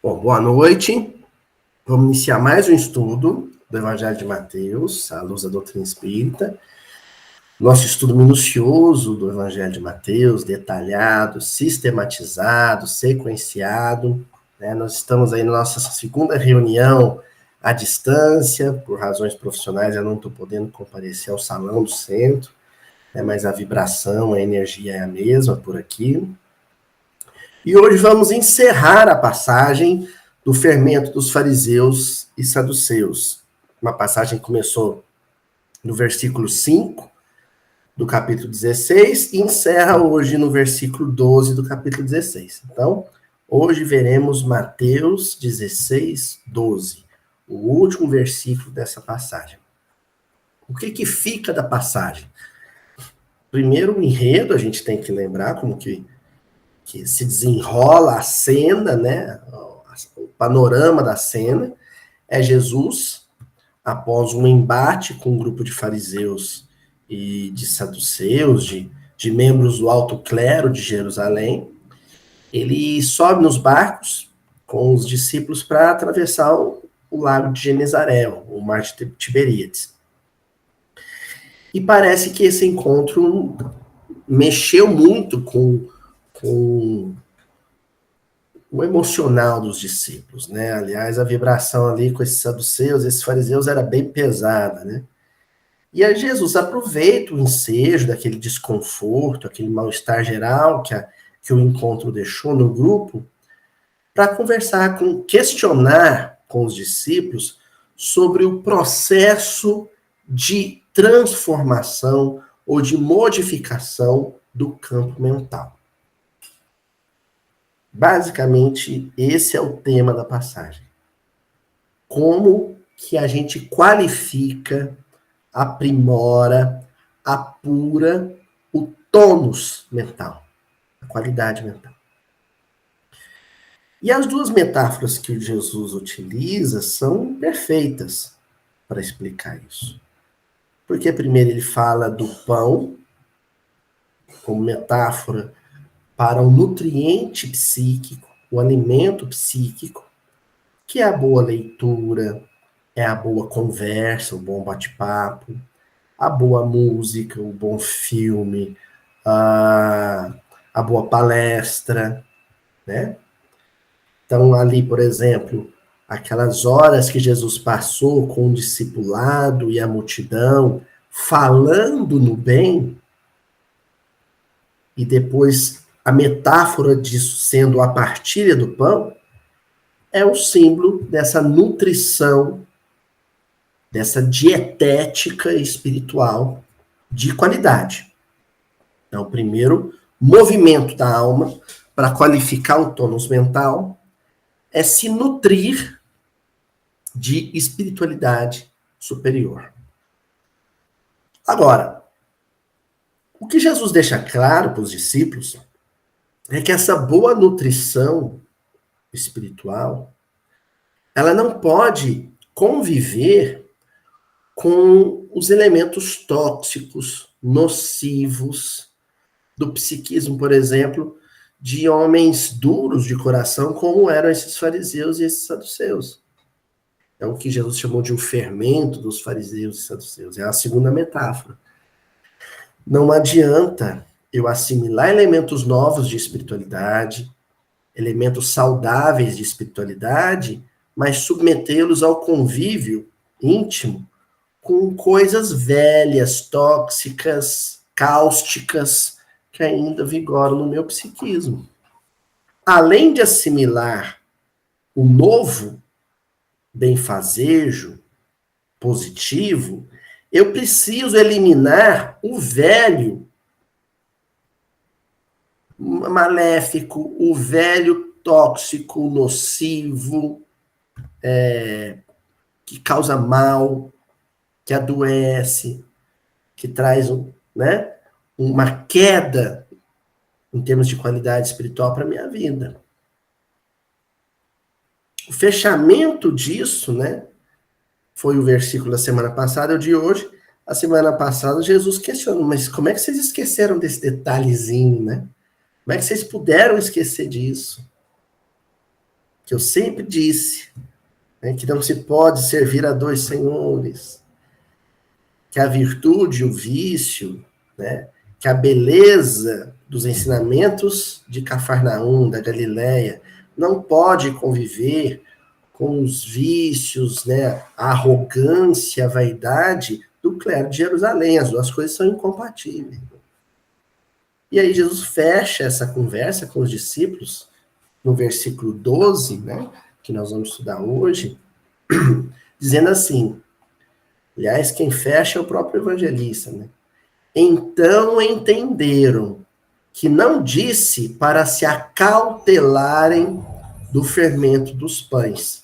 Bom, boa noite. Vamos iniciar mais um estudo do Evangelho de Mateus, à luz da doutrina espírita. Nosso estudo minucioso do Evangelho de Mateus, detalhado, sistematizado, sequenciado. Nós estamos aí na nossa segunda reunião à distância, por razões profissionais eu não estou podendo comparecer ao salão do centro, mas a vibração, a energia é a mesma por aqui. E hoje vamos encerrar a passagem do fermento dos fariseus e saduceus. Uma passagem que começou no versículo 5 do capítulo 16 e encerra hoje no versículo 12 do capítulo 16. Então, hoje veremos Mateus 16, 12, o último versículo dessa passagem. O que fica da passagem? Primeiro, o enredo, a gente tem que lembrar como que se desenrola a cena, né? O panorama da cena é Jesus, após um embate com um grupo de fariseus e de saduceus, de membros do alto clero de Jerusalém, ele sobe nos barcos com os discípulos para atravessar o lago de Genezaré, o mar de Tiberíades. E parece que esse encontro mexeu muito com o emocional dos discípulos, né? Aliás, a vibração ali com esses saduceus, esses fariseus, era bem pesada, né? E aí Jesus aproveita o ensejo daquele desconforto, aquele mal-estar geral que o encontro deixou no grupo, para questionar com os discípulos sobre o processo de transformação ou de modificação do campo mental. Basicamente, esse é o tema da passagem. Como que a gente qualifica, aprimora, apura o tônus mental, a qualidade mental. E as duas metáforas que Jesus utiliza são perfeitas para explicar isso. Porque primeiro ele fala do pão como metáfora para o nutriente psíquico, o alimento psíquico, que é a boa leitura, é a boa conversa, o bom bate-papo, a boa música, o bom filme, a boa palestra, né? Então, ali, por exemplo, aquelas horas que Jesus passou com o discipulado e a multidão, falando no bem, e depois a metáfora disso sendo a partilha do pão, é o símbolo dessa nutrição, dessa dietética espiritual de qualidade. Então, o primeiro movimento da alma para qualificar o tônus mental é se nutrir de espiritualidade superior. Agora, o que Jesus deixa claro para os discípulos é que essa boa nutrição espiritual, ela não pode conviver com os elementos tóxicos, nocivos do psiquismo, por exemplo, de homens duros de coração, como eram esses fariseus e esses saduceus. É o que Jesus chamou de um fermento dos fariseus e saduceus. É a segunda metáfora. Não adianta eu assimilar elementos novos de espiritualidade, elementos saudáveis de espiritualidade, mas submetê-los ao convívio íntimo com coisas velhas, tóxicas, cáusticas, que ainda vigoram no meu psiquismo. Além de assimilar o novo, benfazejo, positivo, eu preciso eliminar o velho, maléfico, o velho tóxico, nocivo, que causa mal, que adoece, que traz uma queda em termos de qualidade espiritual para a minha vida. O fechamento disso, foi o versículo da semana passada, o de hoje. A semana passada, Jesus questionou, mas como é que vocês esqueceram desse detalhezinho, né? Como é que vocês puderam esquecer disso? que eu sempre disse, né, que não se pode servir a dois senhores, que a virtude, o vício, né, que a beleza dos ensinamentos de Cafarnaum, da Galileia, não pode conviver com os vícios, né, a arrogância, a vaidade do clero de Jerusalém. As duas coisas são incompatíveis. E aí Jesus fecha essa conversa com os discípulos no versículo 12, né, que nós vamos estudar hoje, dizendo assim, aliás, quem fecha é o próprio evangelista, né? Então entenderam que não disse para se acautelarem do fermento dos pães,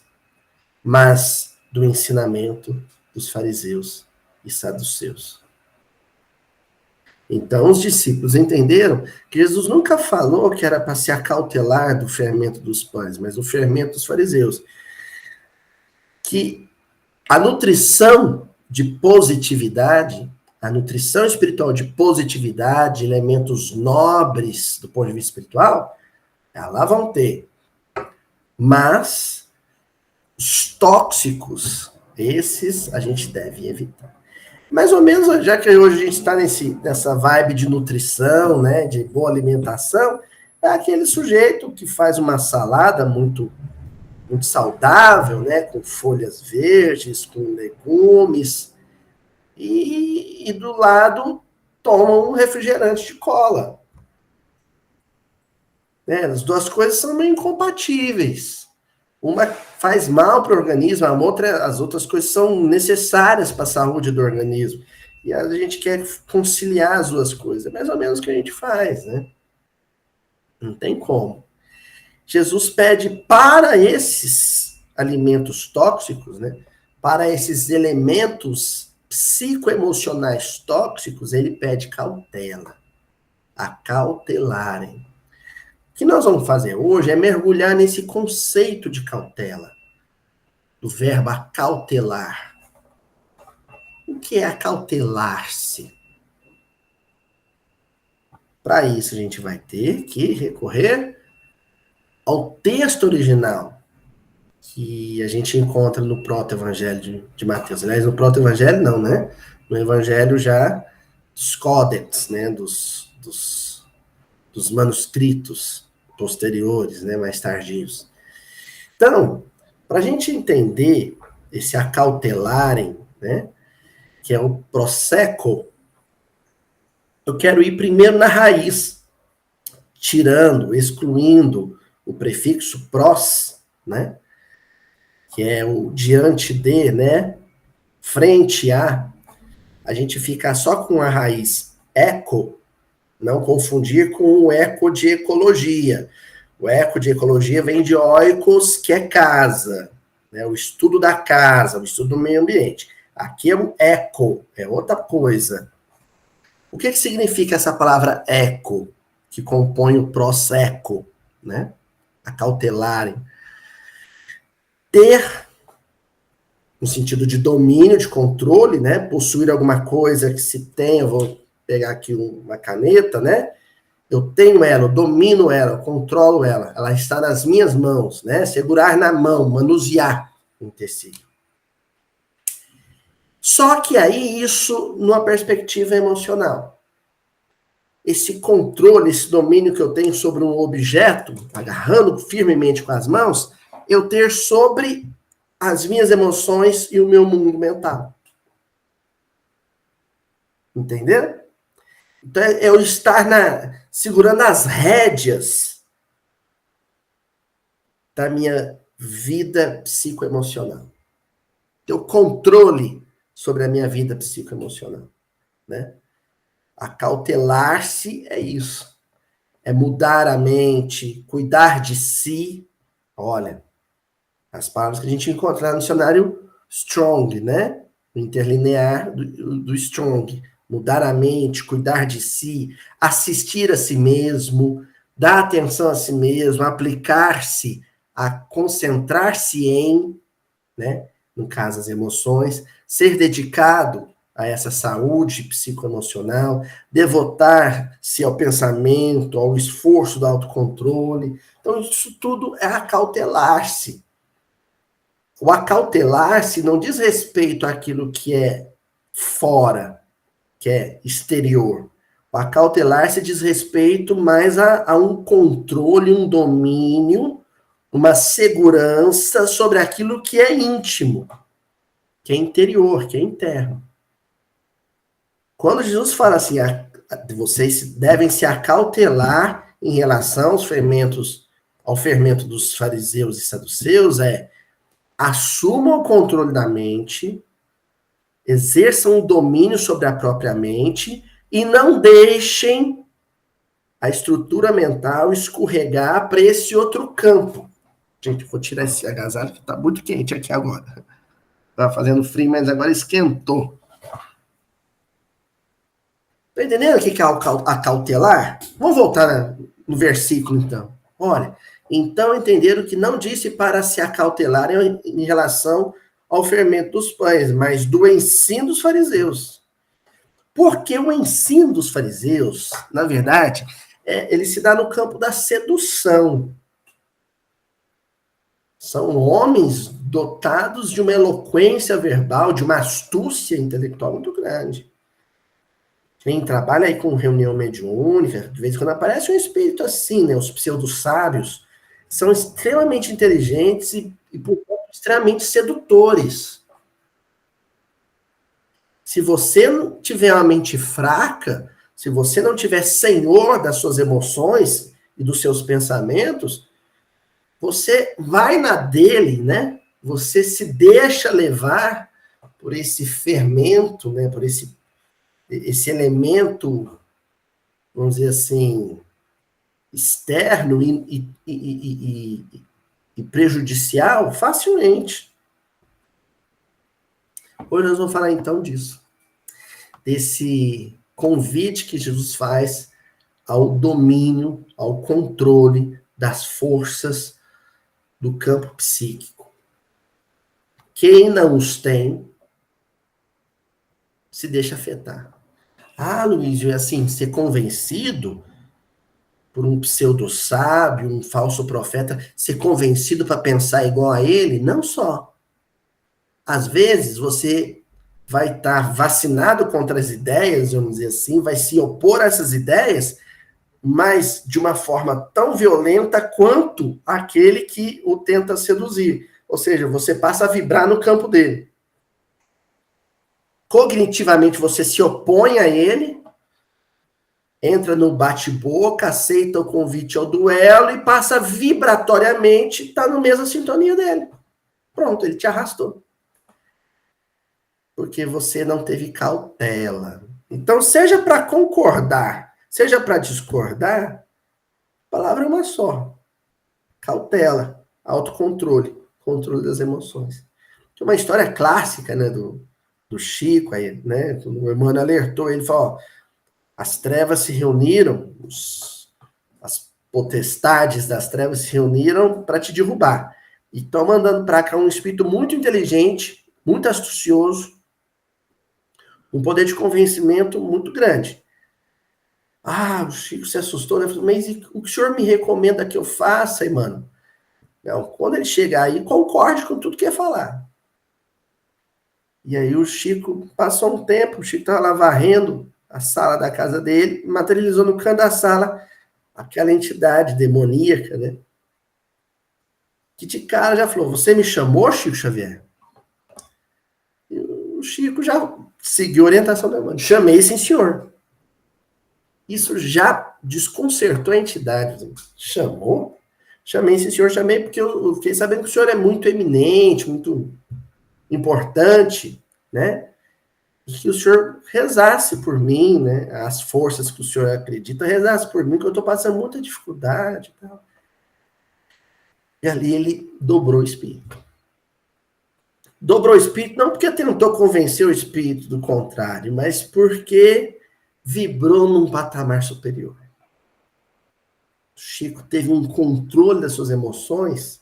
mas do ensinamento dos fariseus e saduceus. Então os discípulos entenderam que Jesus nunca falou que era para se acautelar do fermento dos pães, mas do fermento dos fariseus. Que a nutrição de positividade, a nutrição espiritual de positividade, elementos nobres do ponto de vista espiritual, lá vão ter. Mas os tóxicos, esses a gente deve evitar. Mais ou menos, já que hoje a gente está nessa vibe de nutrição, né, de boa alimentação, é aquele sujeito que faz uma salada muito saudável, né, com folhas verdes, com legumes, e do lado toma um refrigerante de cola. Né, as duas coisas são meio incompatíveis. Uma faz mal para o organismo, as outras coisas são necessárias para a saúde do organismo. E a gente quer conciliar as duas coisas. É mais ou menos o que a gente faz, né? Não tem como. Jesus pede para esses alimentos tóxicos, né? Para esses elementos psicoemocionais tóxicos, ele pede cautela. Acautelarem. O que nós vamos fazer hoje é mergulhar nesse conceito de cautela, do verbo acautelar. O que é acautelar-se? Para isso, a gente vai ter que recorrer ao texto original, que a gente encontra no proto-evangelho de Mateus. Aliás, no proto-evangelho não, né? No evangelho já dos códex, né? Dos manuscritos posteriores, né? Mais tardios. Então, para a gente entender esse acautelarem, né? Que é o proseco, eu quero ir primeiro na raiz, tirando, excluindo o prefixo pros, né? Que é o diante de, né? Frente a gente fica só com a raiz eco, não confundir com o eco de ecologia. O eco de ecologia vem de oikos, que é casa, né? O estudo da casa, o estudo do meio ambiente. Aqui é o eco, é outra coisa. O que significa essa palavra eco, que compõe o proseco, né? Acautelarem. Ter, no sentido de domínio, de controle, né? Possuir alguma coisa que se tem, eu vou pegar aqui uma caneta, né? Eu tenho ela, eu domino ela, eu controlo ela está nas minhas mãos, né? Segurar na mão, manusear um tecido. Só que aí isso numa perspectiva emocional. Esse controle, esse domínio que eu tenho sobre um objeto, agarrando firmemente com as mãos, eu ter sobre as minhas emoções e o meu mundo mental. Entenderam? Então, é eu estar segurando as rédeas da minha vida psicoemocional. Ter o controle sobre a minha vida psicoemocional, né? Acautelar-se é isso. É mudar a mente, cuidar de si. Olha, as palavras que a gente encontra no dicionário Strong, né? O interlinear do Strong. Mudar a mente, cuidar de si, assistir a si mesmo, dar atenção a si mesmo, aplicar-se, a concentrar-se em, né? No caso, as emoções, ser dedicado a essa saúde psicoemocional, devotar-se ao pensamento, ao esforço do autocontrole. Então, isso tudo é acautelar-se. O acautelar-se não diz respeito àquilo que é fora, que é exterior. O acautelar-se diz respeito mais a um controle, um domínio, uma segurança sobre aquilo que é íntimo, que é interior, que é interno. Quando Jesus fala assim, vocês devem se acautelar em relação aos fermentos, ao fermento dos fariseus e saduceus, assumam o controle da mente, exerçam o domínio sobre a própria mente e não deixem a estrutura mental escorregar para esse outro campo. Gente, vou tirar esse agasalho que está muito quente aqui agora. Tá fazendo frio, mas agora esquentou. Tá entendendo o que é acautelar? Vamos voltar no versículo, então. Olha, então entenderam que não disse para se acautelar em relação ao fermento dos pães, mas do ensino dos fariseus. Porque o ensino dos fariseus, na verdade, ele se dá no campo da sedução. São homens dotados de uma eloquência verbal, de uma astúcia intelectual muito grande. Quem trabalha aí com reunião mediúnica, de vez em quando aparece um espírito assim, né? Os pseudo-sábios são extremamente inteligentes e portanto, extremamente sedutores. Se você não tiver uma mente fraca, se você não tiver senhor das suas emoções e dos seus pensamentos, você vai na dele, né? Você se deixa levar por esse fermento, né? Por esse elemento, vamos dizer assim, externo e prejudicial facilmente. Hoje nós vamos falar então disso. Desse convite que Jesus faz ao domínio, ao controle das forças do campo psíquico. Quem não os tem, se deixa afetar. Ah, Luiz, assim, ser convencido por um pseudo-sábio, um falso profeta, ser convencido para pensar igual a ele, não só. Às vezes, você vai estar vacinado contra as ideias, vamos dizer assim, vai se opor a essas ideias, mas de uma forma tão violenta quanto aquele que o tenta seduzir. Ou seja, você passa a vibrar no campo dele. Cognitivamente, você se opõe a ele, entra no bate-boca, aceita o convite ao duelo e passa vibratoriamente, está na mesma sintonia dele. Pronto, ele te arrastou. Porque você não teve cautela. Então, seja para concordar, seja para discordar, a palavra é uma só. Cautela, autocontrole, controle das emoções. Tem uma história clássica, né, do Chico, aí, né, o Emmanuel alertou, ele falou, ó, as trevas se reuniram, as potestades das trevas se reuniram para te derrubar. E estão mandando para cá um espírito muito inteligente, muito astucioso, um poder de convencimento muito grande. Ah, o Chico se assustou, né? Mas o que o senhor me recomenda que eu faça, mano? Não, quando ele chegar aí, concorde com tudo que ia falar. E aí o Chico passou um tempo, o Chico estava lá varrendo a sala da casa dele, materializou no canto da sala aquela entidade demoníaca, né? Que de cara já falou, você me chamou, Chico Xavier? E o Chico já seguiu a orientação da mãe. Chamei, sim, senhor. Isso já desconcertou a entidade. Chamou? Chamei, sim, senhor, chamei porque eu fiquei sabendo que o senhor é muito eminente, muito importante, né? E que o senhor rezasse por mim, né? As forças que o senhor acredita, rezasse por mim, que eu estou passando muita dificuldade e tal. E ali ele dobrou o espírito. Dobrou o espírito não porque tentou convencer o espírito do contrário, mas porque vibrou num patamar superior. Chico teve um controle das suas emoções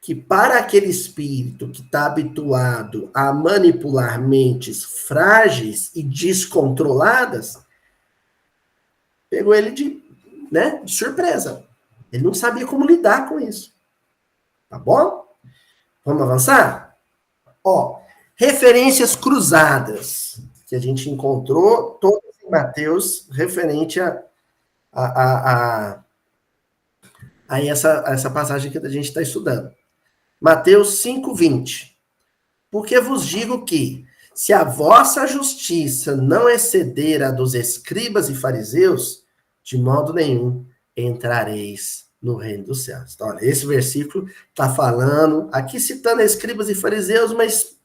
que para aquele espírito que está habituado a manipular mentes frágeis e descontroladas, pegou ele de surpresa. Ele não sabia como lidar com isso. Tá bom? Vamos avançar? Ó, referências cruzadas que a gente encontrou, todas em Mateus, referente a essa passagem que a gente está estudando. Mateus 5:20. Porque vos digo que, se a vossa justiça não exceder a dos escribas e fariseus, de modo nenhum entrareis no reino dos céus. Então, olha, esse versículo está falando, aqui citando escribas e fariseus, mas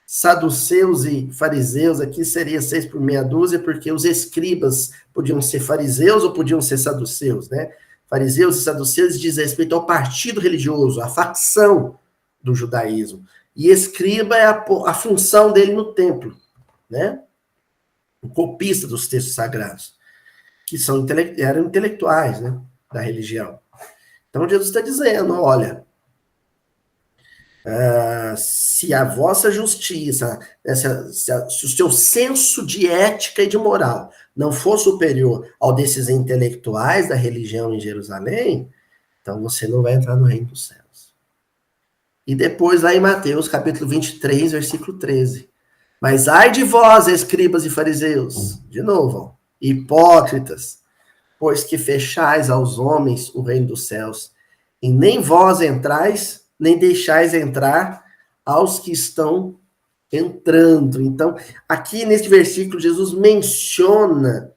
saduceus e fariseus aqui seria 6 por meia dúzia, porque os escribas podiam ser fariseus ou podiam ser saduceus, né? Fariseus e saduceus diz respeito ao partido religioso, à facção do judaísmo. E escriba é a função dele no templo, né? O copista dos textos sagrados, que eram intelectuais, né, da religião. Então Jesus está dizendo, olha, se a vossa justiça, se o seu senso de ética e de moral não for superior ao desses intelectuais da religião em Jerusalém, então você não vai entrar no reino dos céus. E depois lá em Mateus, capítulo 23, versículo 13. Mas ai de vós, escribas e fariseus, de novo, ó, hipócritas, pois que fechais aos homens o reino dos céus, e nem vós entrais, nem deixais entrar aos que estão entrando. Então, aqui nesse versículo, Jesus menciona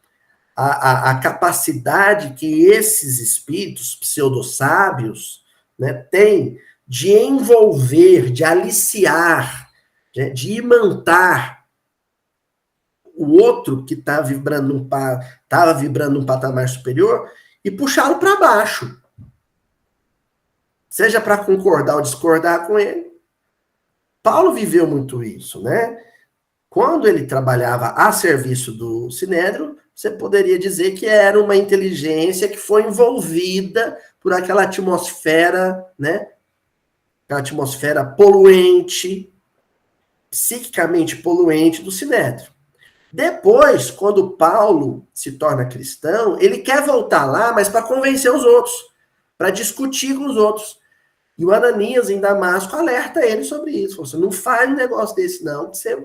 a capacidade que esses espíritos pseudo-sábios, né, têm de envolver, de aliciar, né, de imantar o outro que estava vibrando num patamar superior e puxá-lo para baixo. Seja para concordar ou discordar com ele. Paulo viveu muito isso, né? Quando ele trabalhava a serviço do Sinédrio, você poderia dizer que era uma inteligência que foi envolvida por aquela atmosfera, né? Aquela atmosfera poluente, psiquicamente poluente do Sinédrio. Depois, quando Paulo se torna cristão, ele quer voltar lá, mas para convencer os outros, para discutir com os outros. E o Ananias, em Damasco, alerta ele sobre isso. Falou assim, não faz um negócio desse não, que você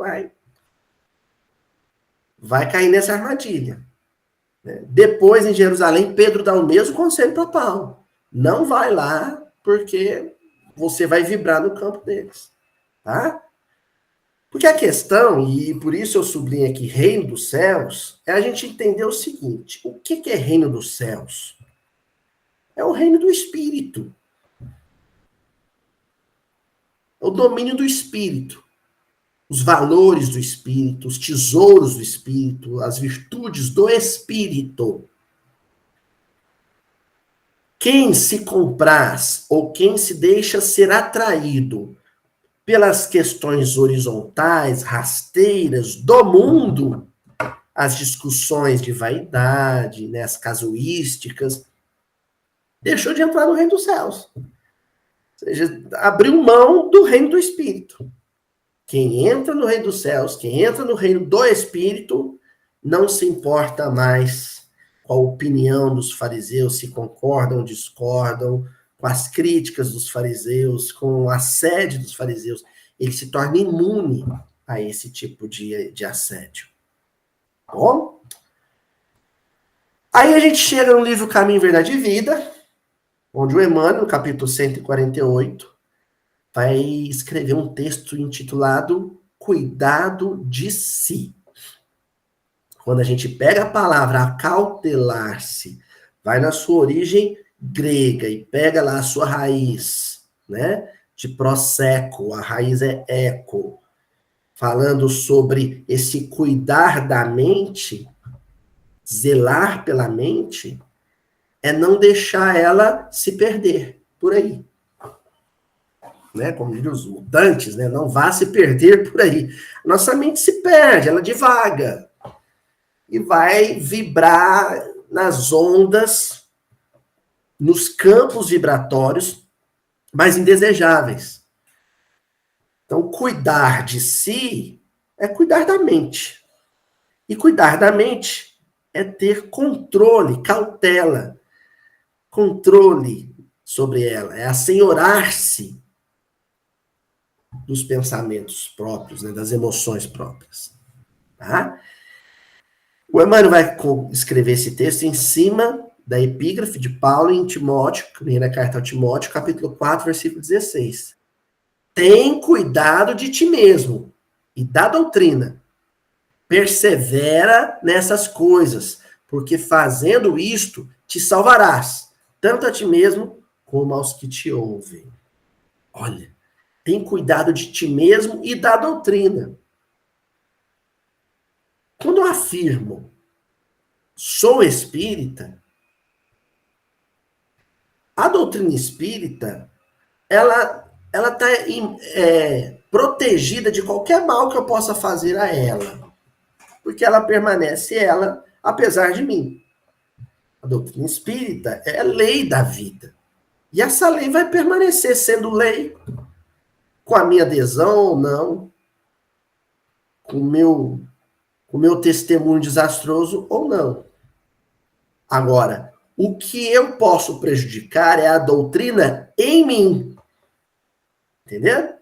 vai cair nessa armadilha. Depois, em Jerusalém, Pedro dá o mesmo conselho para Paulo. Não vai lá, porque você vai vibrar no campo deles. Tá? Porque a questão, e por isso eu sublinho aqui reino dos céus, é a gente entender o seguinte, o que é reino dos céus? É o reino do Espírito. É o domínio do Espírito. Os valores do Espírito, os tesouros do Espírito, as virtudes do Espírito. Quem se compraz ou quem se deixa ser atraído pelas questões horizontais, rasteiras do mundo, as discussões de vaidade, né, as casuísticas, deixou de entrar no reino dos céus. Ou seja, abriu mão do reino do Espírito. Quem entra no reino dos céus, quem entra no reino do Espírito, não se importa mais com a opinião dos fariseus, se concordam ou discordam, com as críticas dos fariseus, com o assédio dos fariseus. Ele se torna imune a esse tipo de assédio. Bom? Aí a gente chega no livro Caminho, Verdade e Vida, onde o Emmanuel, no capítulo 148, vai escrever um texto intitulado Cuidado de Si. Quando a gente pega a palavra acautelar-se, vai na sua origem grega e pega lá a sua raiz, né? De proseco, a raiz é eco, falando sobre esse cuidar da mente, zelar pela mente, é não deixar ela se perder por aí. Né, como dizem os mutantes, né, não vá se perder por aí. Nossa mente se perde, ela divaga. E vai vibrar nas ondas, nos campos vibratórios mas indesejáveis. Então, cuidar de si é cuidar da mente. E cuidar da mente é ter controle, cautela, controle sobre ela, é assenhorar-se dos pensamentos próprios, né, das emoções próprias. Tá? O Emmanuel vai escrever esse texto em cima da epígrafe de Paulo em Timóteo, primeira carta ao Timóteo, capítulo 4, versículo 16. Tem cuidado de ti mesmo e da doutrina. Persevera nessas coisas, porque fazendo isto te salvarás, tanto a ti mesmo como aos que te ouvem. Olha, tem cuidado de ti mesmo e da doutrina. Quando eu afirmo sou espírita, a doutrina espírita, ela está protegida de qualquer mal que eu possa fazer a ela, porque ela permanece ela, apesar de mim. A doutrina espírita é a lei da vida. E essa lei vai permanecer sendo lei, com a minha adesão ou não, com o meu testemunho desastroso ou não. Agora, o que eu posso prejudicar é a doutrina em mim. Entendeu?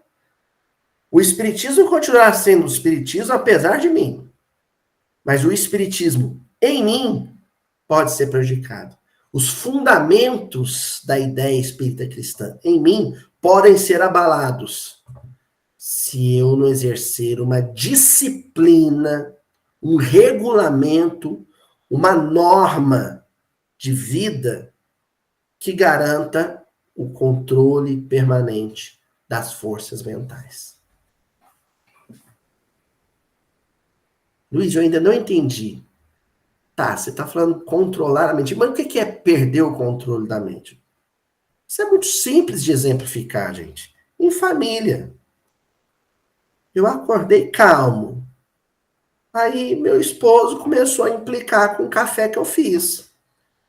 O espiritismo continuará sendo o espiritismo apesar de mim. Mas o espiritismo em mim pode ser prejudicado. Os fundamentos da ideia espírita cristã em mim podem ser abalados se eu não exercer uma disciplina, um regulamento, uma norma de vida que garanta o controle permanente das forças mentais. Luiz, eu ainda não entendi. Tá, você está falando controlar a mente, mas o que é perder o controle da mente? Isso é muito simples de exemplificar, gente. Em família. Eu acordei calmo. Aí meu esposo começou a implicar com o café que eu fiz.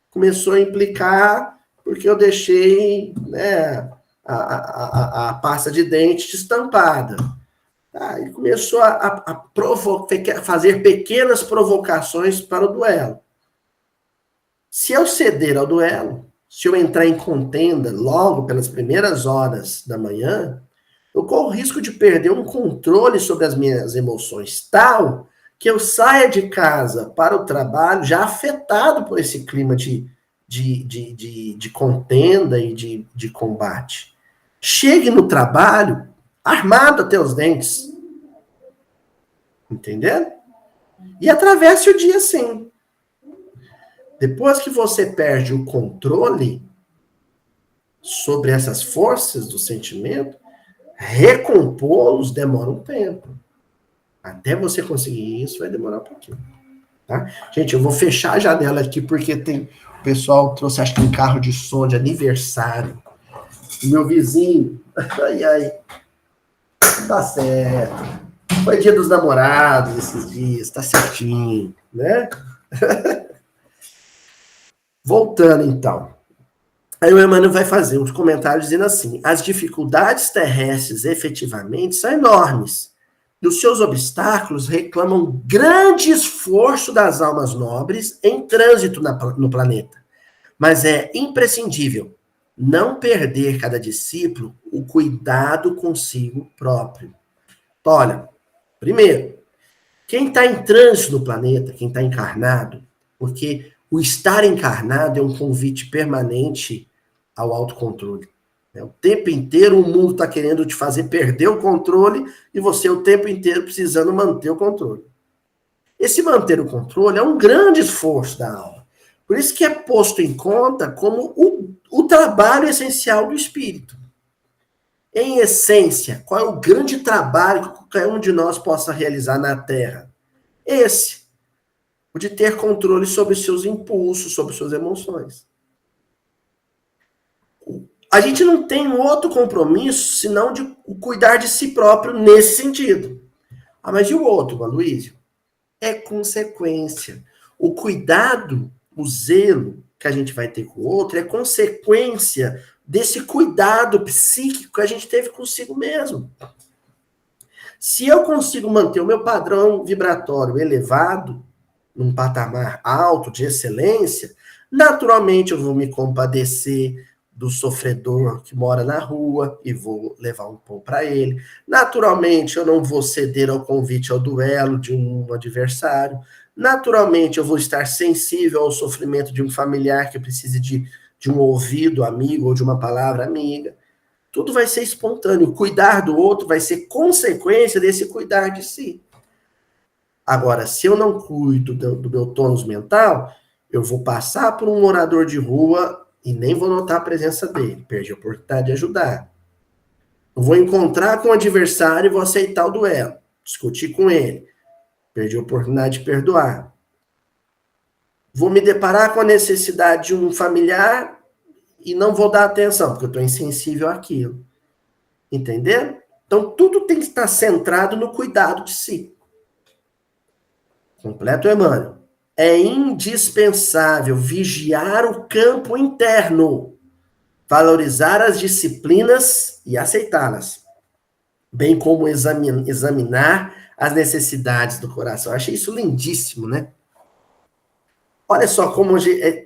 Começou a implicar porque eu deixei, né, a pasta de dente destampada. Aí começou a fazer pequenas provocações para o duelo. Se eu ceder ao duelo, se eu entrar em contenda logo pelas primeiras horas da manhã, eu corro o risco de perder um controle sobre as minhas emoções tal que eu saia de casa para o trabalho já afetado por esse clima de contenda e de combate. Chegue no trabalho armado até os dentes. Entendeu? E atravesse o dia assim. Depois que você perde o controle sobre essas forças do sentimento, recompô-los demora um tempo. Até você conseguir isso, vai demorar um pouquinho. Tá? Gente, eu vou fechar a janela aqui porque o pessoal trouxe, acho que um carro de som de aniversário. O meu vizinho, ai, tá certo. Foi dia dos namorados esses dias, tá certinho, né? Voltando, então. Aí o Emmanuel vai fazer uns comentários dizendo assim: as dificuldades terrestres efetivamente são enormes. E os seus obstáculos reclamam grande esforço das almas nobres em trânsito no planeta. Mas é imprescindível não perder cada discípulo o cuidado consigo próprio. Então, olha, primeiro, quem está em trânsito no planeta, quem está encarnado, porque o estar encarnado é um convite permanente ao autocontrole. O tempo inteiro o mundo está querendo te fazer perder o controle e você o tempo inteiro precisando manter o controle. Esse manter o controle é um grande esforço da alma. Por isso que é posto em conta como o trabalho essencial do espírito. Em essência, qual é o grande trabalho que qualquer um de nós possa realizar na Terra? Esse, o de ter controle sobre seus impulsos, sobre suas emoções. A gente não tem um outro compromisso senão de cuidar de si próprio nesse sentido. Ah, mas e o outro, Aloysio? É consequência. O cuidado o zelo que a gente vai ter com o outro é consequência desse cuidado psíquico que a gente teve consigo mesmo. Se eu consigo manter o meu padrão vibratório elevado, num patamar alto de excelência, naturalmente eu vou me compadecer do sofredor que mora na rua e vou levar um pão para ele. Naturalmente eu não vou ceder ao convite ao duelo de um adversário. Naturalmente eu vou estar sensível ao sofrimento de um familiar que precise de um ouvido amigo ou de uma palavra amiga. Tudo vai ser espontâneo. Cuidar do outro vai ser consequência desse cuidar de si. Agora, se eu não cuido do meu tônus mental, eu vou passar por um morador de rua e nem vou notar a presença dele. Perdi a oportunidade de ajudar. Eu vou encontrar com o adversário e vou aceitar o duelo. Discutir com ele. Perdi a oportunidade de perdoar. Vou me deparar com a necessidade de um familiar e não vou dar atenção, porque eu estou insensível àquilo. Entendeu? Então, tudo tem que estar centrado no cuidado de si. Completo, Emmanuel. É indispensável vigiar o campo interno, valorizar as disciplinas e aceitá-las, bem como examinar as necessidades do coração. Eu achei isso lindíssimo, né? Olha só como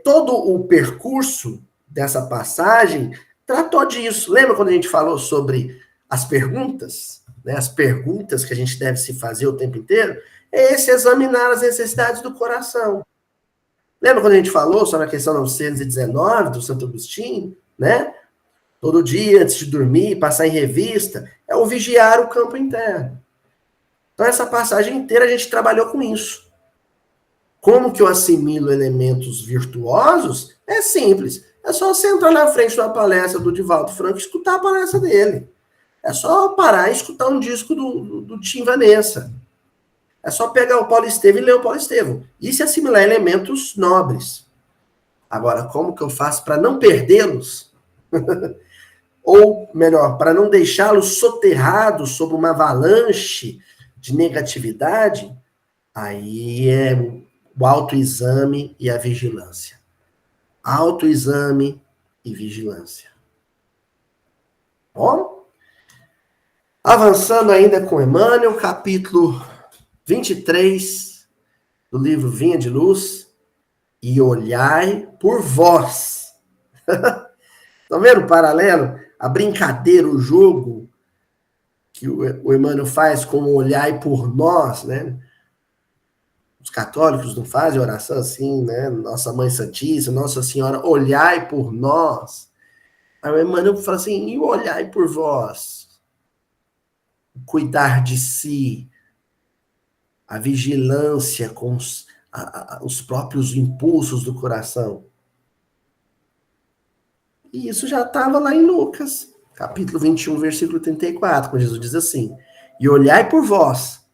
todo o percurso dessa passagem tratou disso. Lembra quando a gente falou sobre as perguntas? Né? As perguntas que a gente deve se fazer o tempo inteiro? É esse examinar as necessidades do coração. Lembra quando a gente falou sobre a questão 919 do Santo Agostinho, né? Todo dia, antes de dormir, passar em revista, é o vigiar o campo interno. Então, essa passagem inteira a gente trabalhou com isso. Como que eu assimilo elementos virtuosos? É simples. É só você entrar na frente de uma palestra do Divaldo Franco e escutar a palestra dele. É só parar e escutar um disco do Tim Vanessa. É só pegar o Paulo Estevam e ler o Paulo Estevam. Isso é assimilar elementos nobres. Agora, como que eu faço para não perdê-los? Ou, melhor, para não deixá-los soterrados sob uma avalanche de negatividade? Aí é o autoexame e a vigilância. Autoexame e vigilância. Bom? Avançando ainda com Emmanuel, capítulo 23 do livro Vinha de Luz. E olhai por vós. Estão vendo o paralelo? A brincadeira, o jogo que o Emmanuel faz com o olhai por nós, né? Os católicos não fazem oração assim, né? Nossa Mãe Santíssima, Nossa Senhora, olhai por nós. Aí o Emmanuel fala assim, e olhai por vós. Cuidar de si, a vigilância com os próprios impulsos do coração. E isso já estava lá em Lucas, capítulo 21, versículo 34, quando Jesus diz assim, e olhai por vós,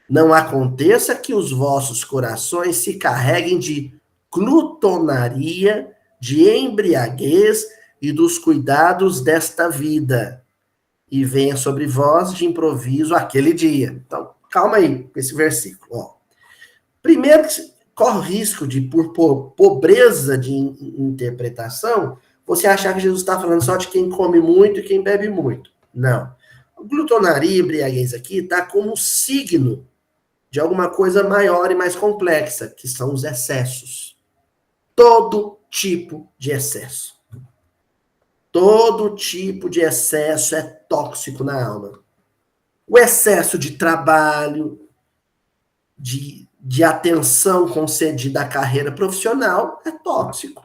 não aconteça que os vossos corações se carreguem de glutonaria, de embriaguez e dos cuidados desta vida, e venha sobre vós de improviso aquele dia. Então, calma aí com esse versículo. Ó. Primeiro, corre o risco de, por pobreza de interpretação, você achar que Jesus está falando só de quem come muito e quem bebe muito. Não. Glutonaria e embriaguez aqui está como signo de alguma coisa maior e mais complexa, que são os excessos. Todo tipo de excesso. Todo tipo de excesso é tóxico na alma. O excesso de trabalho, de atenção concedida à carreira profissional é tóxico.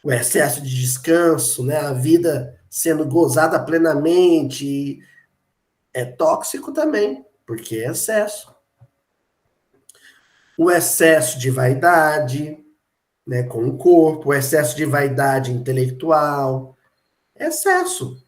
O excesso de descanso, né, a vida sendo gozada plenamente, é tóxico também, porque é excesso. O excesso de vaidade, né, com o corpo, o excesso de vaidade intelectual, é excesso.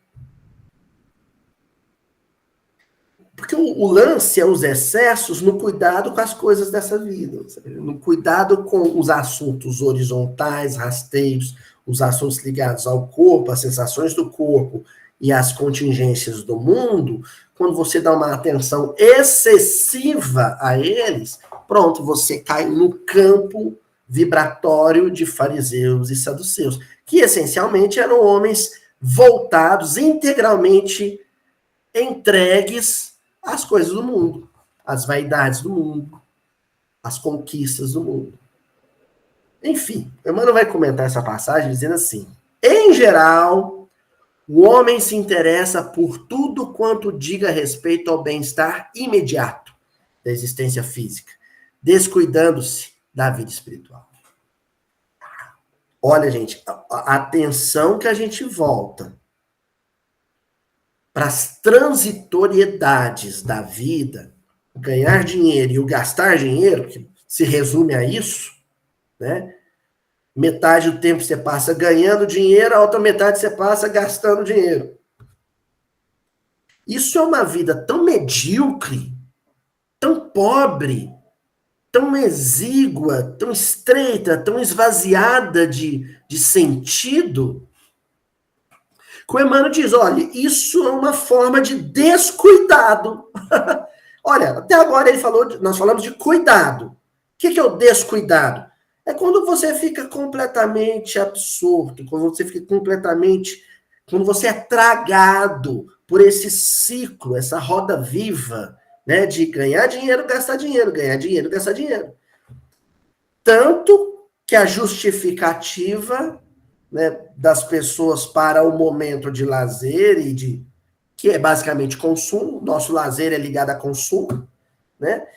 Porque o lance é os excessos no cuidado com as coisas dessa vida, no cuidado com os assuntos horizontais, rasteiros, os assuntos ligados ao corpo, as sensações do corpo e as contingências do mundo. Quando você dá uma atenção excessiva a eles, pronto, você cai no campo vibratório de fariseus e saduceus, que essencialmente eram homens voltados, integralmente entregues às coisas do mundo, às vaidades do mundo, às conquistas do mundo. Enfim, Emmanuel vai comentar essa passagem dizendo assim: em geral, o homem se interessa por tudo quanto diga respeito ao bem-estar imediato da existência física, descuidando-se da vida espiritual. Olha, gente, a atenção que a gente volta para as transitoriedades da vida, o ganhar dinheiro e o gastar dinheiro, que se resume a isso, né? Metade do tempo você passa ganhando dinheiro, a outra metade você passa gastando dinheiro. Isso é uma vida tão medíocre, tão pobre, tão exígua, tão estreita, tão esvaziada de sentido, que o Emmanuel diz, olha, isso é uma forma de descuidado. Olha, até agora nós falamos de cuidado. O que é o descuidado? É quando você fica completamente absorto, quando você é tragado por esse ciclo, essa roda viva, né, de ganhar dinheiro, gastar dinheiro, ganhar dinheiro, gastar dinheiro. Tanto que a justificativa, né, das pessoas para o momento de lazer que é basicamente consumo, nosso lazer é ligado a consumo, né?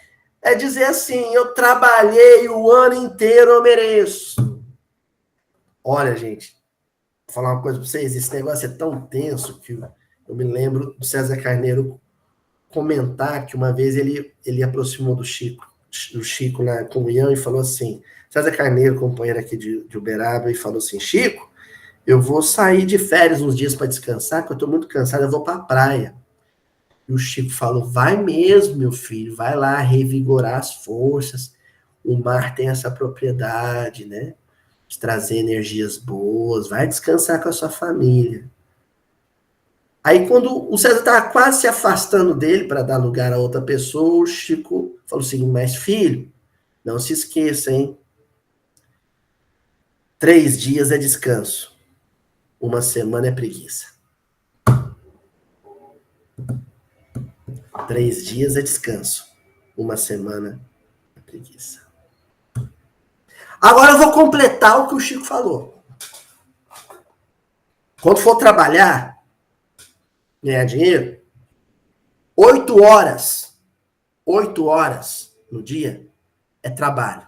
É dizer assim, eu trabalhei o ano inteiro, eu mereço. Olha, gente, vou falar uma coisa para vocês, esse negócio é tão tenso que eu me lembro do César Carneiro comentar que uma vez ele aproximou do Chico com o Ian e falou assim, César Carneiro, companheiro aqui de Uberaba, e falou assim, Chico, eu vou sair de férias uns dias para descansar, porque eu estou muito cansado, eu vou para a praia. E o Chico falou, vai mesmo, meu filho, vai lá revigorar as forças. O mar tem essa propriedade, né? De trazer energias boas, vai descansar com a sua família. Aí quando o César estava quase se afastando dele para dar lugar a outra pessoa, o Chico falou assim, mas filho, não se esqueça, hein? 3 dias é descanso. 1 semana é preguiça. 3 dias é descanso. 1 semana é preguiça. Agora eu vou completar o que o Chico falou. Quando for trabalhar, ganhar dinheiro, 8 horas no dia é trabalho.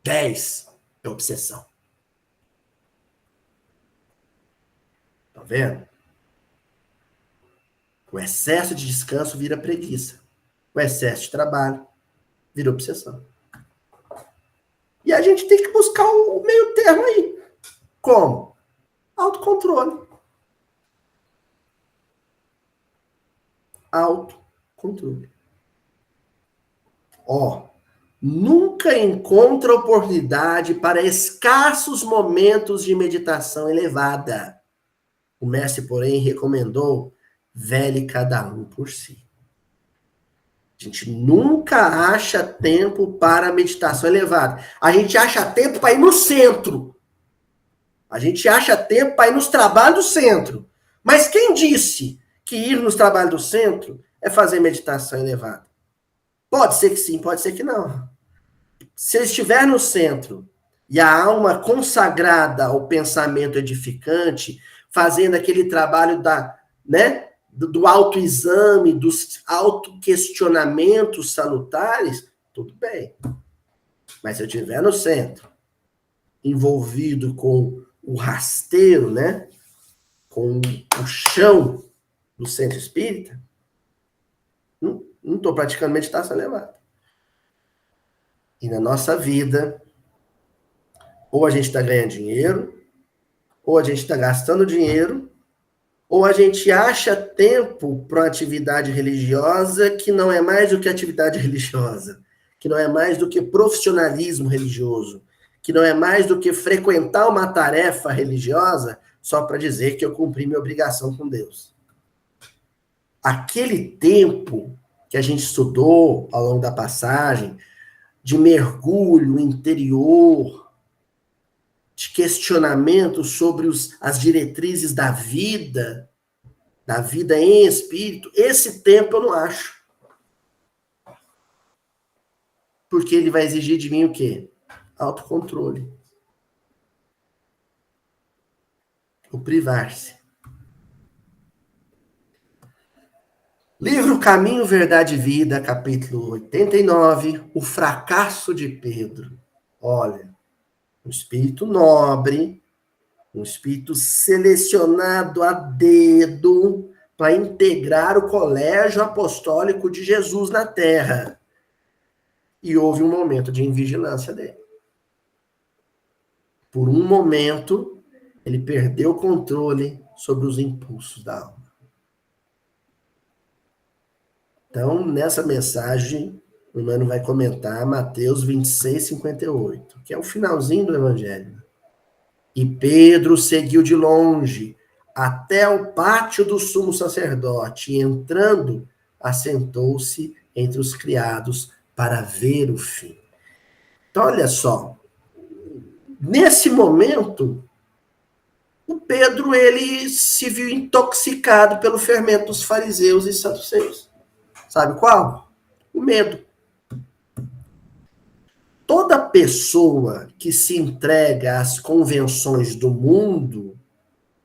10 é obsessão. Tá vendo? O excesso de descanso vira preguiça. O excesso de trabalho vira obsessão. E a gente tem que buscar o meio termo aí. Como? Autocontrole. Autocontrole. Nunca encontra oportunidade para escassos momentos de meditação elevada. O mestre, porém, recomendou vele cada um por si. A gente nunca acha tempo para meditação elevada. A gente acha tempo para ir no centro. A gente acha tempo para ir nos trabalhos do centro. Mas quem disse que ir nos trabalhos do centro é fazer meditação elevada? Pode ser que sim, pode ser que não. Se ele estiver no centro e a alma consagrada ao pensamento edificante, fazendo aquele trabalho do autoexame, dos autoquestionamentos salutares, tudo bem. Mas se eu estiver no centro, envolvido com o rasteiro, né? Com o chão do centro espírita, não estou praticando meditação elevada. E na nossa vida, ou a gente está ganhando dinheiro, ou a gente está gastando dinheiro, ou a gente acha tempo para uma atividade religiosa que não é mais do que atividade religiosa, que não é mais do que profissionalismo religioso, que não é mais do que frequentar uma tarefa religiosa só para dizer que eu cumpri minha obrigação com Deus. Aquele tempo que a gente estudou ao longo da passagem, de mergulho interior, de questionamento sobre as diretrizes da vida em espírito, esse tempo eu não acho. Porque ele vai exigir de mim o quê? Autocontrole. O privar-se. Livro Caminho, Verdade e Vida, capítulo 89, o fracasso de Pedro. Olha, um espírito nobre, um espírito selecionado a dedo para integrar o colégio apostólico de Jesus na Terra. E houve um momento de invigilância dele. Por um momento, ele perdeu o controle sobre os impulsos da alma. Então, nessa mensagem, o irmão vai comentar Mateus 26, 58, que é o finalzinho do Evangelho. E Pedro seguiu de longe até o pátio do sumo sacerdote, e entrando, assentou-se entre os criados para ver o fim. Então, olha só, nesse momento, o Pedro, ele se viu intoxicado pelo fermento dos fariseus e saduceus. Sabe qual? O medo. Toda pessoa que se entrega às convenções do mundo,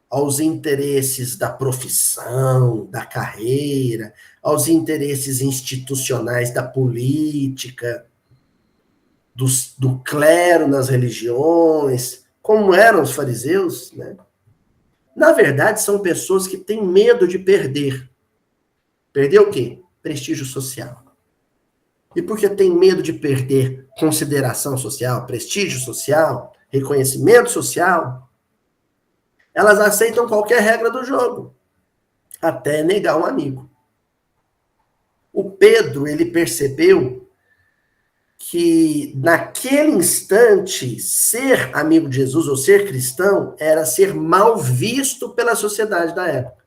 aos interesses da profissão, da carreira, aos interesses institucionais da política, do clero nas religiões, como eram os fariseus, né? Na verdade, são pessoas que têm medo de perder. Perder o quê? Prestígio social. E porque tem medo de perder consideração social, prestígio social, reconhecimento social, elas aceitam qualquer regra do jogo, até negar um amigo. O Pedro, ele percebeu que naquele instante, ser amigo de Jesus ou ser cristão era ser mal visto pela sociedade da época.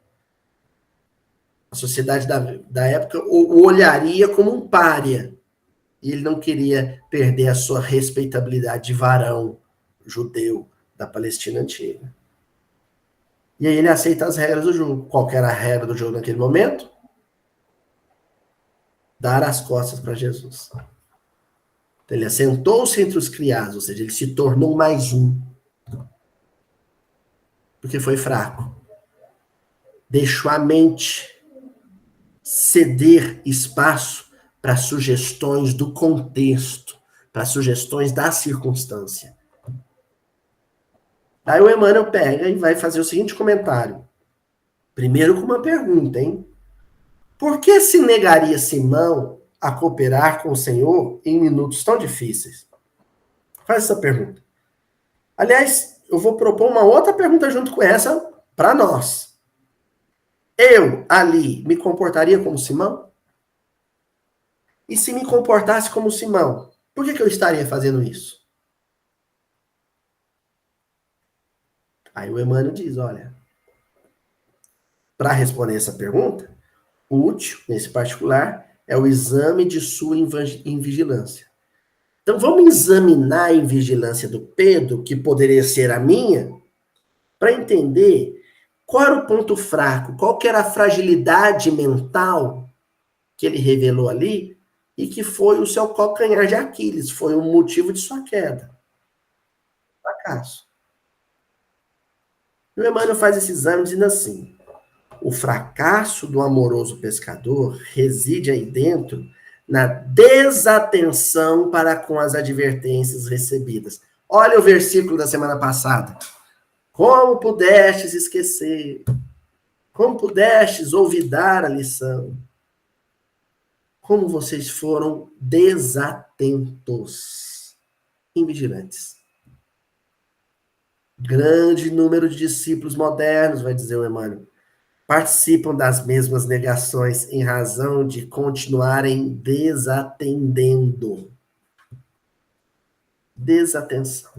A sociedade da época o olharia como um pária. E ele não queria perder a sua respeitabilidade de varão judeu da Palestina antiga. E aí ele aceita as regras do jogo. Qual que era a regra do jogo naquele momento? Dar as costas para Jesus. Então, ele assentou-se entre os criados, ou seja, ele se tornou mais um. Porque foi fraco. Deixou a mente ceder espaço para sugestões do contexto, para sugestões da circunstância. Aí o Emmanuel pega e vai fazer o seguinte comentário. Primeiro com uma pergunta, hein? Por que se negaria Simão a cooperar com o Senhor em minutos tão difíceis? Faz essa pergunta. Aliás, eu vou propor uma outra pergunta junto com essa para nós. Eu, ali, me comportaria como Simão? E se me comportasse como Simão, por que eu estaria fazendo isso? Aí o Emmanuel diz, olha, para responder essa pergunta, útil, nesse particular, é o exame de sua invigilância. Então, vamos examinar a invigilância do Pedro, que poderia ser a minha, para entender qual era o ponto fraco, qual que era a fragilidade mental que ele revelou ali e que foi o seu calcanhar de Aquiles, foi o motivo de sua queda. Fracasso. E o Emmanuel faz esse exame dizendo assim, o fracasso do amoroso pescador reside aí dentro na desatenção para com as advertências recebidas. Olha o versículo da semana passada. Como pudestes esquecer? Como pudestes olvidar a lição? Como vocês foram desatentos, invigilantes. Grande número de discípulos modernos, vai dizer o Emmanuel, participam das mesmas negações em razão de continuarem desatendendo. Desatenção.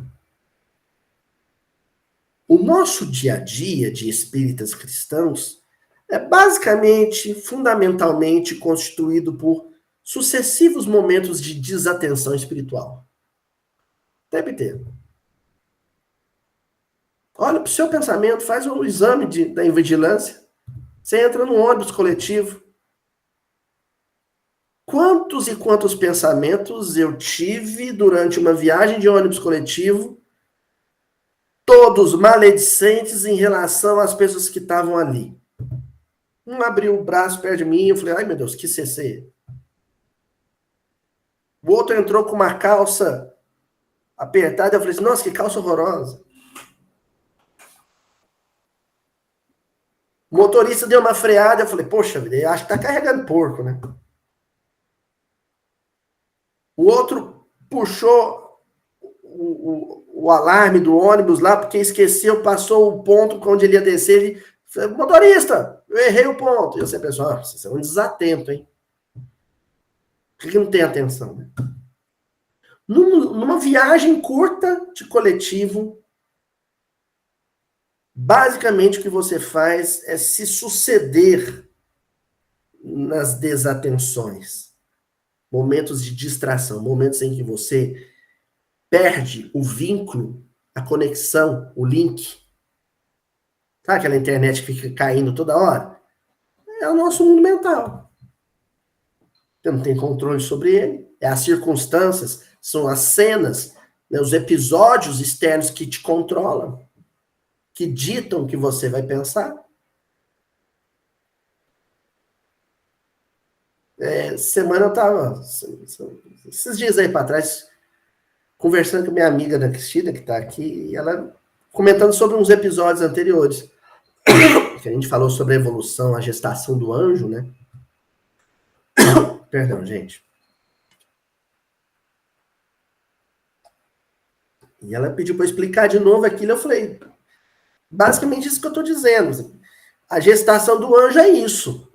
O nosso dia a dia de espíritas cristãos é basicamente, fundamentalmente, constituído por sucessivos momentos de desatenção espiritual. Deve ter. Olha para o seu pensamento, faz um exame da invigilância. Você entra num ônibus coletivo. Quantos e quantos pensamentos eu tive durante uma viagem de ônibus coletivo, todos maledicentes em relação às pessoas que estavam ali. Um abriu o braço perto de mim, eu falei, ai meu Deus, que CC. O outro entrou com uma calça apertada, eu falei assim, nossa, que calça horrorosa. O motorista deu uma freada, eu falei, poxa vida, eu acho que tá carregando porco, né? O outro puxou o alarme do ônibus lá, porque esqueceu, passou o ponto onde ele ia descer. Ele falou, motorista, eu errei o ponto. E você pensou, você é um desatento, hein? Por que não tem atenção, né? Numa viagem curta de coletivo, basicamente o que você faz é se suceder nas desatenções. Momentos de distração, momentos em que você perde o vínculo, a conexão, o link. Sabe aquela internet que fica caindo toda hora? É o nosso mundo mental. Você não tem controle sobre ele. É as circunstâncias, são as cenas, né, os episódios externos que te controlam, que ditam o que você vai pensar. Semana eu estava, esses dias aí para trás, conversando com minha amiga da Cristina, que está aqui, e ela comentando sobre uns episódios anteriores, que a gente falou sobre a evolução, a gestação do anjo, né? Perdão, gente. E ela pediu para eu explicar de novo aquilo, eu falei, basicamente isso que eu estou dizendo. A gestação do anjo é isso.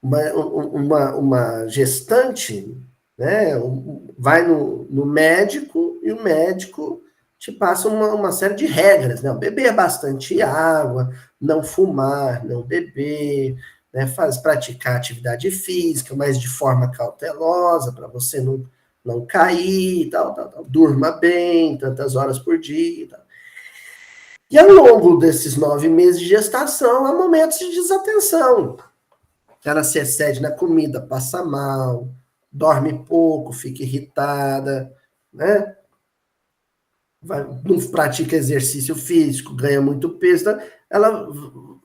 Uma gestante, né, vai no médico e o médico te passa uma série de regras, né? Beber bastante água, não fumar, não beber, né? Praticar atividade física, mas de forma cautelosa, para você não cair, tal. Durma bem, tantas horas por dia. Tal. E ao longo desses 9 meses de gestação, há momentos de desatenção. Ela se excede na comida, passa mal, dorme pouco, fica irritada, né? Não pratica exercício físico, ganha muito peso. Então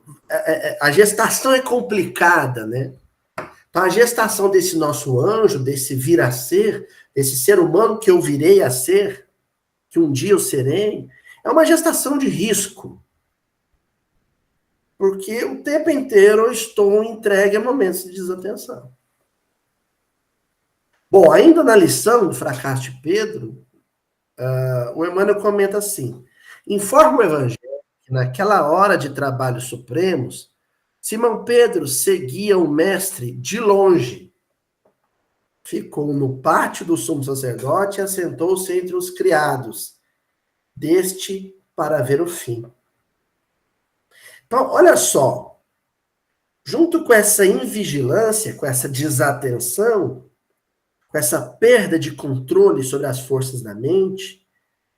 a gestação é complicada, né? Então, a gestação desse nosso anjo, desse vir a ser, desse ser humano que eu virei a ser, que um dia eu serei, é uma gestação de risco. Porque o tempo inteiro eu estou entregue a momentos de desatenção. Bom, ainda na lição do fracasso de Pedro, o Emmanuel comenta assim, informa o Evangelho que naquela hora de trabalhos supremos, Simão Pedro seguia o mestre de longe. Ficou no pátio do sumo sacerdote e assentou-se entre os criados, deste para ver o fim. Então, olha só, junto com essa invigilância, com essa desatenção, com essa perda de controle sobre as forças da mente,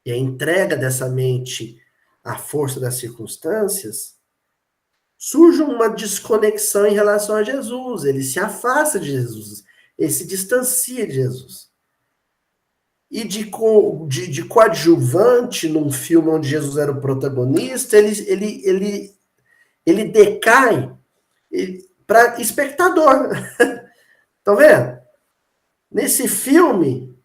e a entrega dessa mente à força das circunstâncias, surge uma desconexão em relação a Jesus. Ele se afasta de Jesus, ele se distancia de Jesus. E de coadjuvante num filme onde Jesus era o protagonista, ele decai para espectador. Estão vendo? Nesse filme,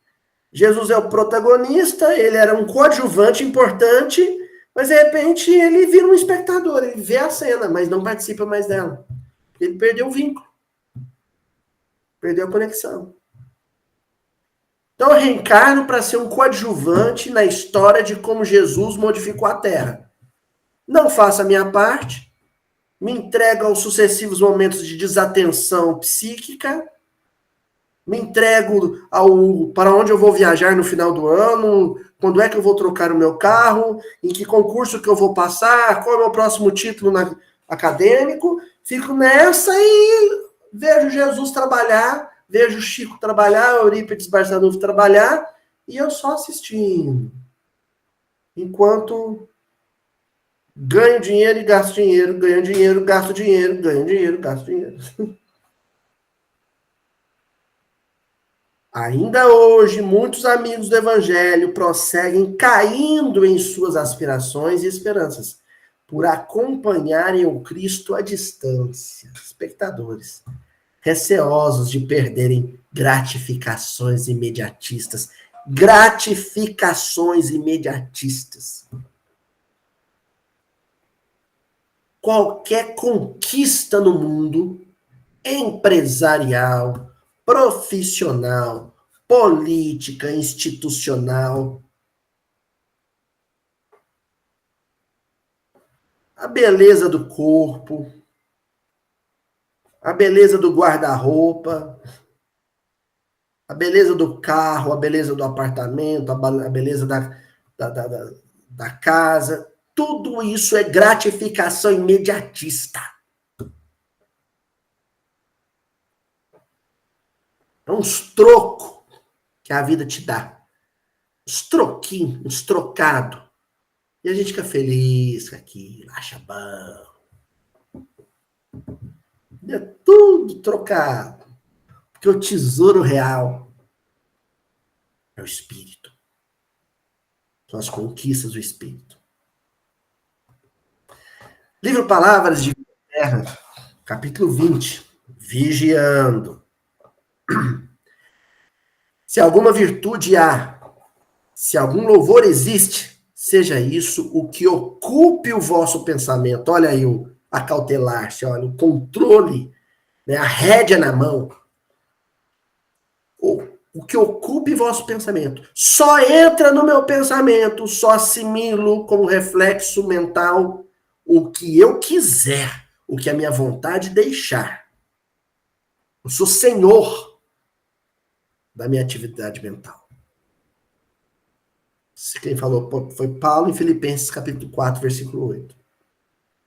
Jesus é o protagonista, ele era um coadjuvante importante, mas de repente ele vira um espectador, ele vê a cena, mas não participa mais dela. Ele perdeu o vínculo. Perdeu a conexão. Então eu reencarno para ser um coadjuvante na história de como Jesus modificou a Terra. Não faço a minha parte, me entrego aos sucessivos momentos de desatenção psíquica, me entrego para onde eu vou viajar no final do ano, quando é que eu vou trocar o meu carro, em que concurso que eu vou passar, qual é o meu próximo título acadêmico, fico nessa e vejo Jesus trabalhar, vejo Chico trabalhar, Eurípides Barçanufo trabalhar, e eu só assistindo. Enquanto ganho dinheiro e gasto dinheiro, ganho dinheiro, gasto dinheiro, ganho dinheiro, gasto dinheiro. Ainda hoje, muitos amigos do Evangelho prosseguem caindo em suas aspirações e esperanças, por acompanharem o Cristo à distância. Espectadores, receosos de perderem gratificações imediatistas. Gratificações imediatistas. Qualquer conquista no mundo, empresarial, profissional, política, institucional, a beleza do corpo, a beleza do guarda-roupa, a beleza do carro, a beleza do apartamento, a beleza da casa, tudo isso é gratificação imediatista. É uns trocos que a vida te dá. Uns troquinhos, uns trocados. E a gente fica feliz com aquilo, acha bom. É tudo trocado. Porque o tesouro real é o espírito. São as conquistas do espírito. Livro Palavras de Terra, capítulo 20. Vigiando. Se alguma virtude há, se algum louvor existe, seja isso o que ocupe o vosso pensamento. Olha aí o acautelar-se, olha, o controle, né, a rédea na mão. O que ocupe vosso pensamento. Só entra no meu pensamento, só assimilo como reflexo mental o que eu quiser, o que a minha vontade deixar. Eu sou senhor da minha atividade mental. Quem falou foi Paulo em Filipenses capítulo 4, versículo 8.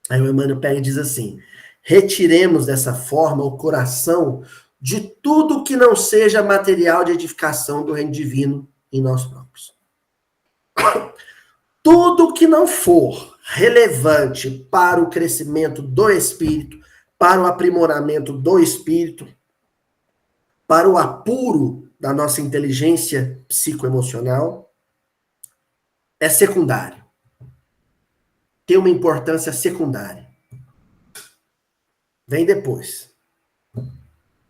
Aí o Emmanuel pega e diz assim: retiremos dessa forma o coração de tudo que não seja material de edificação do reino divino em nós próprios. Tudo que não for relevante para o crescimento do espírito, para o aprimoramento do espírito, para o apuro da nossa inteligência psicoemocional, é secundário. Tem uma importância secundária. Vem depois.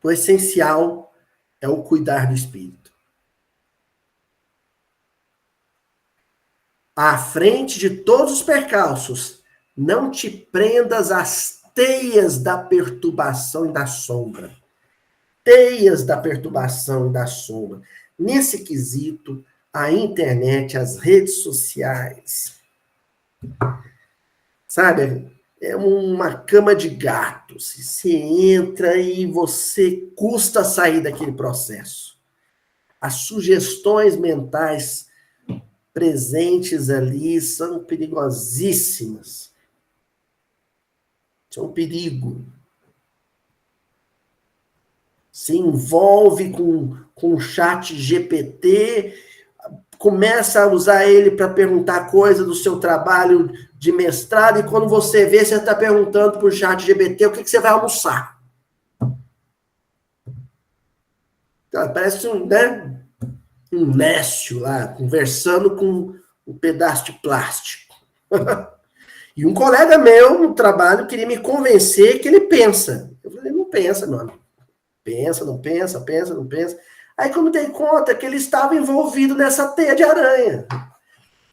O essencial é o cuidar do espírito. À frente de todos os percalços, não te prendas às teias da perturbação e da sombra. Teias da perturbação e da sombra. Nesse quesito, a internet, as redes sociais, sabe, é uma cama de gatos. Você entra e você custa sair daquele processo. As sugestões mentais presentes ali são perigosíssimas. São um perigo. Se envolve com o chat GPT, começa a usar ele para perguntar coisa do seu trabalho de mestrado, e quando você vê, você está perguntando para o chat GPT o que você vai almoçar. Parece né, um nécio lá, conversando com um pedaço de plástico. E um colega meu no trabalho queria me convencer que ele pensa. Eu falei, não pensa, meu amigo. Pensa, não pensa, pensa, não pensa. Aí que eu me dei conta que ele estava envolvido nessa teia de aranha.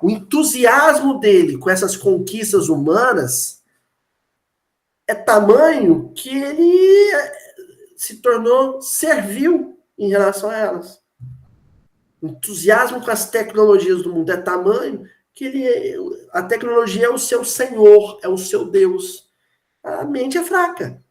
O entusiasmo dele com essas conquistas humanas é tamanho que ele se tornou servil em relação a elas. O entusiasmo com as tecnologias do mundo é tamanho que a tecnologia é o seu senhor, é o seu Deus. A mente é fraca.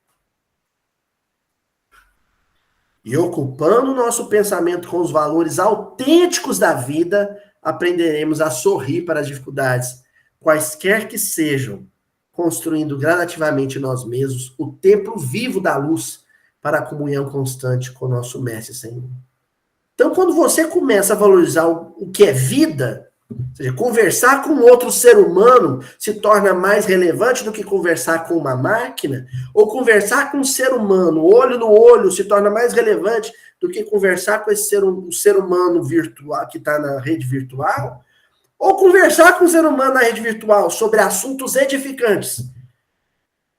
E ocupando o nosso pensamento com os valores autênticos da vida, aprenderemos a sorrir para as dificuldades, quaisquer que sejam, construindo gradativamente nós mesmos o templo vivo da luz, para a comunhão constante com o nosso Mestre Senhor. Então, quando você começa a valorizar o que é vida, ou seja, conversar com outro ser humano se torna mais relevante do que conversar com uma máquina, ou conversar com um ser humano, olho no olho, se torna mais relevante do que conversar com esse ser humano virtual que está na rede virtual, ou conversar com um ser humano na rede virtual sobre assuntos edificantes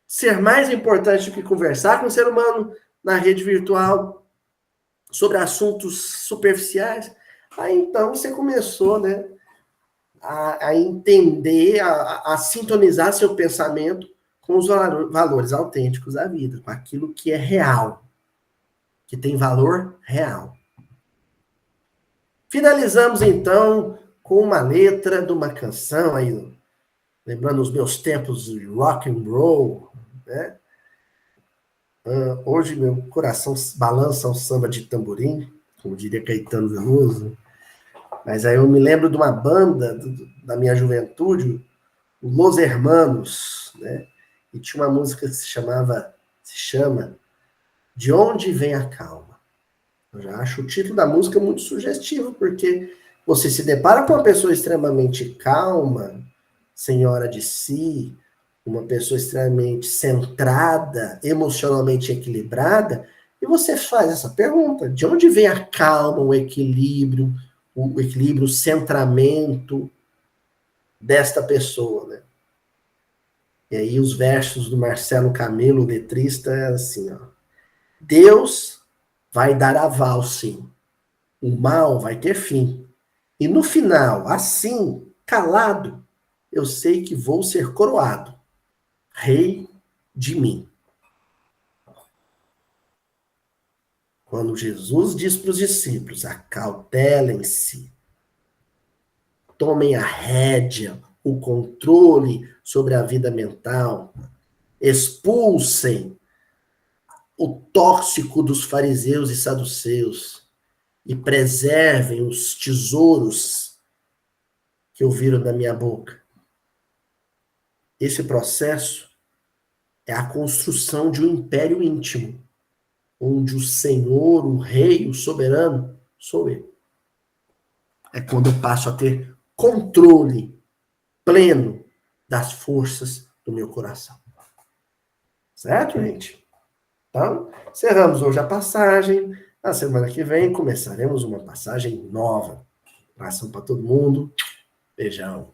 ser mais importante do que conversar com o ser humano na rede virtual sobre assuntos superficiais, aí então você começou, né, a entender, a sintonizar seu pensamento com os valores autênticos da vida, com aquilo que é real, que tem valor real. Finalizamos então com uma letra de uma canção aí, lembrando os meus tempos de rock and roll, né? Hoje meu coração balança ao samba de tamborim, como diria Caetano Veloso, mas aí eu me lembro de uma banda da minha juventude, Los Hermanos, né? E tinha uma música que se chama De Onde Vem a Calma. Eu já acho o título da música muito sugestivo, porque você se depara com uma pessoa extremamente calma, senhora de si, uma pessoa extremamente centrada, emocionalmente equilibrada, e você faz essa pergunta: de onde vem a calma, o equilíbrio, o centramento desta pessoa, né? E aí os versos do Marcelo Camelo, o letrista, é assim, ó: Deus vai dar aval, sim. O mal vai ter fim. E no final, assim, calado, eu sei que vou ser coroado, rei de mim. Quando Jesus diz para os discípulos: acautelem-se, tomem a rédea, o controle sobre a vida mental, expulsem o tóxico dos fariseus e saduceus e preservem os tesouros que ouviram da minha boca. Esse processo é a construção de um império íntimo, onde o Senhor, o Rei, o soberano, sou eu. É quando eu passo a ter controle pleno das forças do meu coração. Certo, gente? Então, encerramos hoje a passagem. Na semana que vem começaremos uma passagem nova. Abração para todo mundo. Beijão.